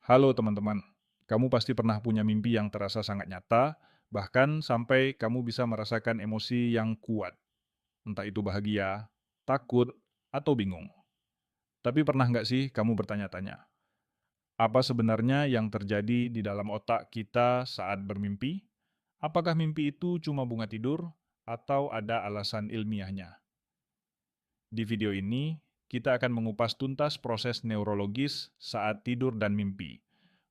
Halo teman-teman, kamu pasti pernah punya mimpi yang terasa sangat nyata, bahkan sampai kamu bisa merasakan emosi yang kuat, entah itu bahagia, takut, atau bingung. Tapi pernah nggak sih kamu bertanya-tanya, apa sebenarnya yang terjadi di dalam otak kita saat bermimpi? Apakah mimpi itu cuma bunga tidur, atau ada alasan ilmiahnya? Di video ini, kita akan mengupas tuntas proses neurologis saat tidur dan mimpi,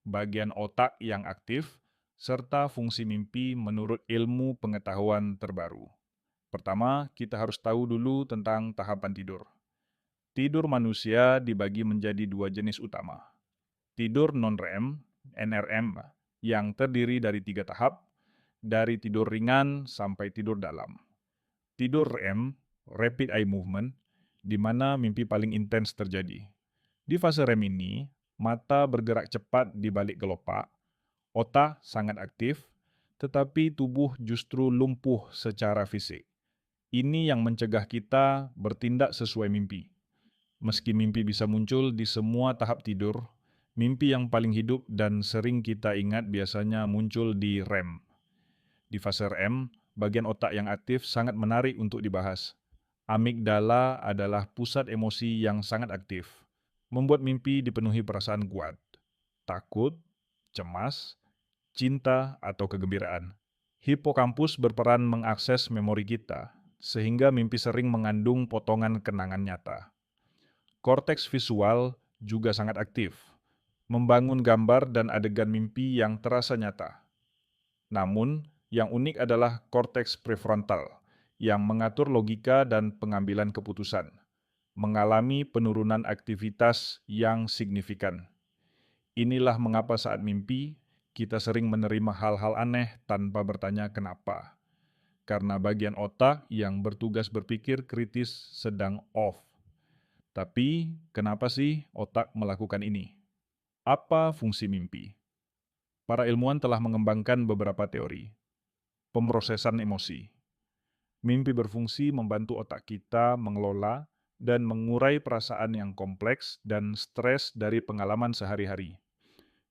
bagian otak yang aktif, serta fungsi mimpi menurut ilmu pengetahuan terbaru. Pertama, kita harus tahu dulu tentang tahapan tidur. Tidur manusia dibagi menjadi dua jenis utama. Tidur non-REM, NRM, yang terdiri dari tiga tahap, dari tidur ringan sampai tidur dalam. Tidur REM, Rapid Eye Movement, di mana mimpi paling intens terjadi. Di fase REM ini, mata bergerak cepat di balik kelopak, otak sangat aktif, tetapi tubuh justru lumpuh secara fisik. Ini yang mencegah kita bertindak sesuai mimpi. Meski mimpi bisa muncul di semua tahap tidur, mimpi yang paling hidup dan sering kita ingat biasanya muncul di REM. Di fase REM, bagian otak yang aktif sangat menarik untuk dibahas. Amigdala adalah pusat emosi yang sangat aktif, membuat mimpi dipenuhi perasaan kuat, takut, cemas, cinta, atau kegembiraan. Hipokampus berperan mengakses memori kita, sehingga mimpi sering mengandung potongan kenangan nyata. Korteks visual juga sangat aktif, membangun gambar dan adegan mimpi yang terasa nyata. Namun, yang unik adalah korteks prefrontal, yang mengatur logika dan pengambilan keputusan, mengalami penurunan aktivitas yang signifikan. Inilah mengapa saat mimpi, kita sering menerima hal-hal aneh tanpa bertanya kenapa. Karena bagian otak yang bertugas berpikir kritis sedang off. Tapi, kenapa sih otak melakukan ini? Apa fungsi mimpi? Para ilmuwan telah mengembangkan beberapa teori. Pemrosesan emosi. Mimpi berfungsi membantu otak kita mengelola dan mengurai perasaan yang kompleks dan stres dari pengalaman sehari-hari.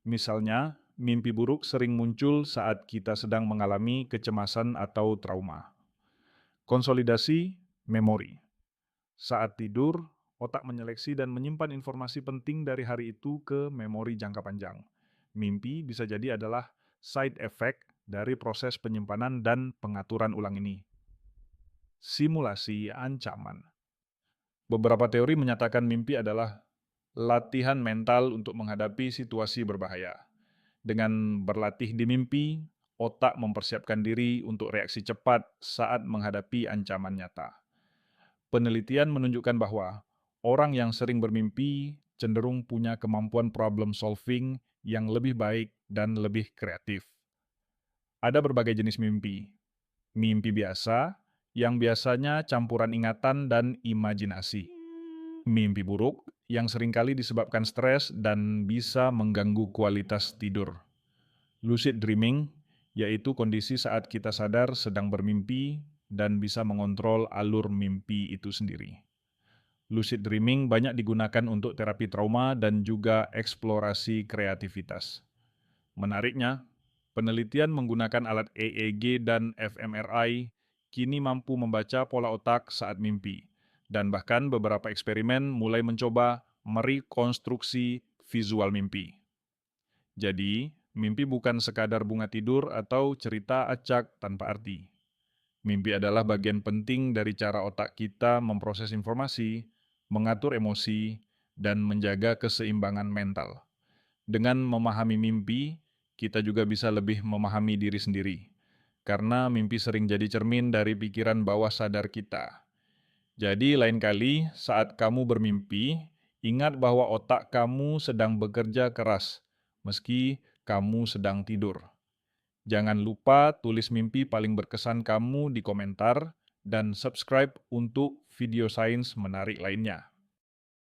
Misalnya, mimpi buruk sering muncul saat kita sedang mengalami kecemasan atau trauma. Konsolidasi memori. Saat tidur, otak menyeleksi dan menyimpan informasi penting dari hari itu ke memori jangka panjang. Mimpi bisa jadi adalah side effect dari proses penyimpanan dan pengaturan ulang ini. Simulasi ancaman. Beberapa teori menyatakan mimpi adalah latihan mental untuk menghadapi situasi berbahaya. Dengan berlatih di mimpi, otak mempersiapkan diri untuk reaksi cepat saat menghadapi ancaman nyata. Penelitian menunjukkan bahwa orang yang sering bermimpi cenderung punya kemampuan problem solving yang lebih baik dan lebih kreatif. Ada berbagai jenis mimpi. Mimpi biasa, yang biasanya campuran ingatan dan imajinasi. Mimpi buruk, yang seringkali disebabkan stres dan bisa mengganggu kualitas tidur. Lucid dreaming, yaitu kondisi saat kita sadar sedang bermimpi dan bisa mengontrol alur mimpi itu sendiri. Lucid dreaming banyak digunakan untuk terapi trauma dan juga eksplorasi kreativitas. Menariknya, penelitian menggunakan alat EEG dan fMRI kini mampu membaca pola otak saat mimpi, dan bahkan beberapa eksperimen mulai mencoba merekonstruksi visual mimpi. Jadi, mimpi bukan sekadar bunga tidur atau cerita acak tanpa arti. Mimpi adalah bagian penting dari cara otak kita memproses informasi, mengatur emosi, dan menjaga keseimbangan mental. Dengan memahami mimpi, kita juga bisa lebih memahami diri sendiri. Karena mimpi sering jadi cermin dari pikiran bawah sadar kita. Jadi lain kali saat kamu bermimpi, ingat bahwa otak kamu sedang bekerja keras, meski kamu sedang tidur. Jangan lupa tulis mimpi paling berkesan kamu di komentar dan subscribe untuk video sains menarik lainnya.